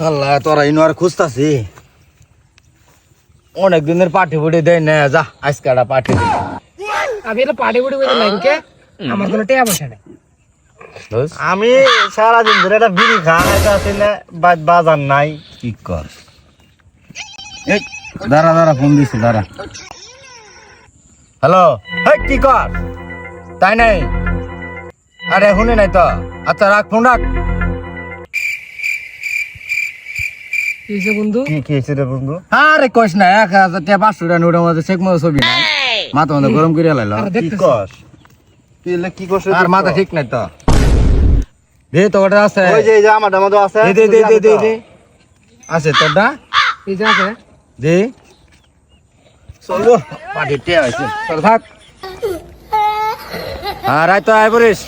আল্লাহ তোরা ইনো আর খুঁজতাছি অনেক দিনের পার্টি ফুটি দেয় না যা আজকে একটা পার্টি দে আমি এটা পার্টি বুটি করে লাইনকে আমার কোনো টাকা পয়সা নেই। আমি সারাদিন ধরে একটা বিড়ি খাইতে না বাজার নাই। কি কর এই দাঁড়া ফোন দিছি দাঁড়া হ্যালো হেই কি কর তাই নাই আরে শুনে নাই তো আচ্ছা রাখ ফোন রাখ কি হইছে বন্ধু? কি হয়েছে রে বন্ধু? আরে কইস না 1000 টাকা 500 টাকা নোটের মধ্যে চেক মতো ছবি নাই মাথা মধ্যে গরম করে লাইলো আরে কি দেখতেছি। কস তুই এলে কি করছিস? আর মাথা ঠিক নাই তো দে তো ওটা আছে ওই যে আমার মতো আছে। দে আছে তোরটা এই যে আছে দে চলো পার্টি তে হইছে চল থাক আর আয় তো আয় পড়িস